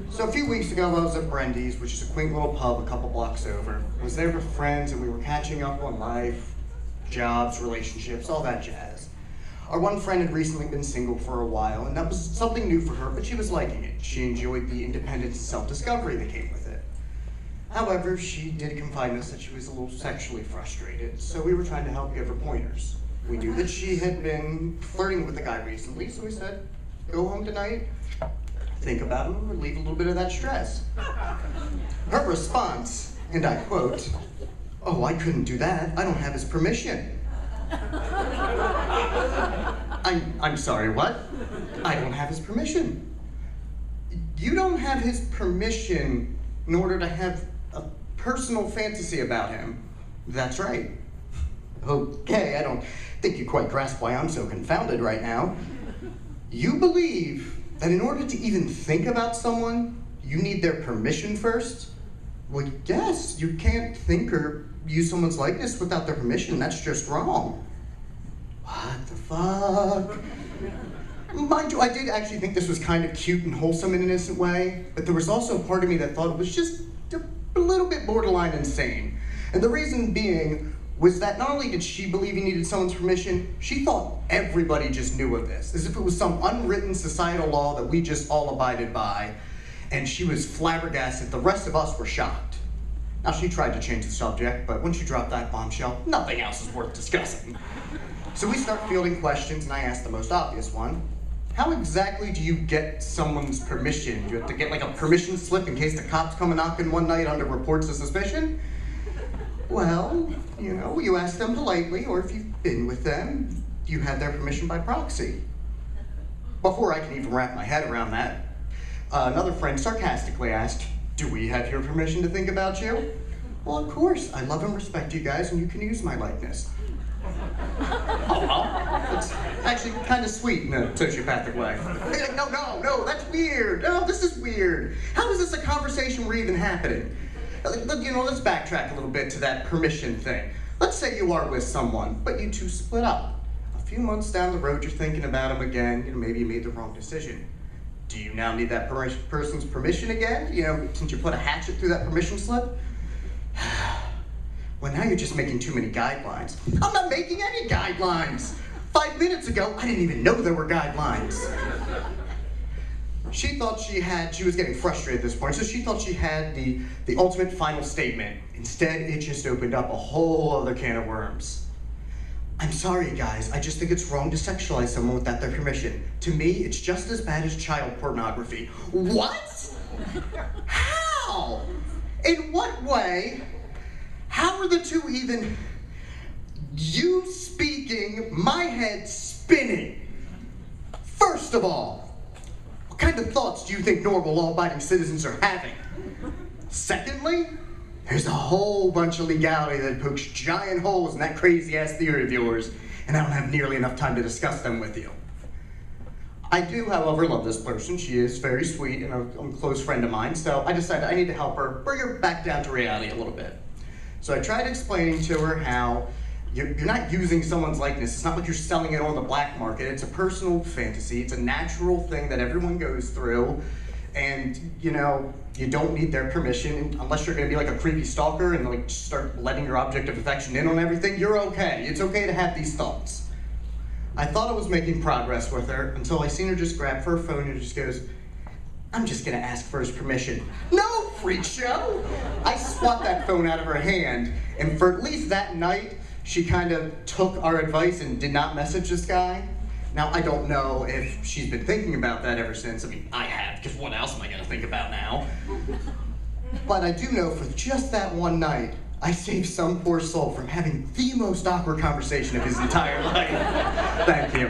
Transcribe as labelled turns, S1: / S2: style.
S1: So a few weeks ago, I was at Brendy's, which is a quaint little pub a couple blocks over. I was there with friends, and we were catching up on life, jobs, relationships, all that jazz. Our one friend had recently been single for a while, and that was something new for her, but she was liking it. She enjoyed the independence and self-discovery that came with it. However, she did confide in us that she was a little sexually frustrated, so we were trying to help give her pointers. We knew that she had been flirting with a guy recently, so we said, go home tonight, think about him, relieve a little bit of that stress. Her response, and I quote, "Oh, I couldn't do that. I don't have his permission." I'm sorry, what? I don't have his permission. You don't have his permission in order to have a personal fantasy about him. That's right. Okay, I don't think you quite grasp why I'm so confounded right now. You believe that in order to even think about someone, you need their permission first? Well, yes, you can't think or use someone's likeness without their permission. That's just wrong. What the fuck? Mind you, I did actually think this was kind of cute and wholesome in an innocent way, but there was also a part of me that thought it was just a little bit borderline insane. And the reason being was that not only did she believe he needed someone's permission, she thought everybody just knew of this, as if it was some unwritten societal law that we just all abided by, and she was flabbergasted. The rest of us were shocked. Now, she tried to change the subject, but when she dropped that bombshell, nothing else is worth discussing. So we start fielding questions, and I ask the most obvious one. How exactly do you get someone's permission? Do you have to get like a permission slip in case the cops come knocking one night under reports of suspicion? Well, you know, you ask them politely, or if you've been with them, you have their permission by proxy. Before I can even wrap my head around that, another friend sarcastically asked, "Do we have your permission to think about you?" Well, of course. I love and respect you guys, and you can use my likeness. Oh, well, it's actually kind of sweet in a sociopathic way. Like, no, that's weird. No, this is weird. How is this a conversation we're even happening? You know, let's backtrack a little bit to that permission thing. Let's say you are with someone, but you two split up. A few months down the road, you're thinking about him again. You know, maybe you made the wrong decision. Do you now need that person's permission again? You know, since you put a hatchet through that permission slip? Well, now you're just making too many guidelines. I'm not making any guidelines. 5 minutes ago, I didn't even know there were guidelines. She thought she was getting frustrated at this point, so she thought she had the ultimate final statement. Instead, it just opened up a whole other can of worms. I'm sorry, guys, I just think it's wrong to sexualize someone without their permission. To me, it's just as bad as child pornography. What? How? In what way? How are the two even? You speaking, my head spinning. First of all, what kind of thoughts do you think normal law-abiding citizens are having? Secondly, there's a whole bunch of legality that pokes giant holes in that crazy-ass theory of yours, and I don't have nearly enough time to discuss them with you. I do, however, love this person. She is very sweet and a close friend of mine, so I decided I need to help her bring her back down to reality a little bit. So I tried explaining to her how you're not using someone's likeness. It's not like you're selling it on the black market. It's a personal fantasy. It's a natural thing that everyone goes through. And, you know, you don't need their permission unless you're going to be like a creepy stalker and like start letting your object of affection in on everything. You're okay. It's okay to have these thoughts. I thought I was making progress with her until I seen her just grab her phone and just goes, "I'm just going to ask for his permission." No, freak show! I swat that phone out of her hand, and for at least that night, she kind of took our advice and did not message this guy. Now, I don't know if she's been thinking about that ever since. I mean, I have, because what else am I going to think about now? But I do know for just that one night, I saved some poor soul from having the most awkward conversation of his entire life. Thank you.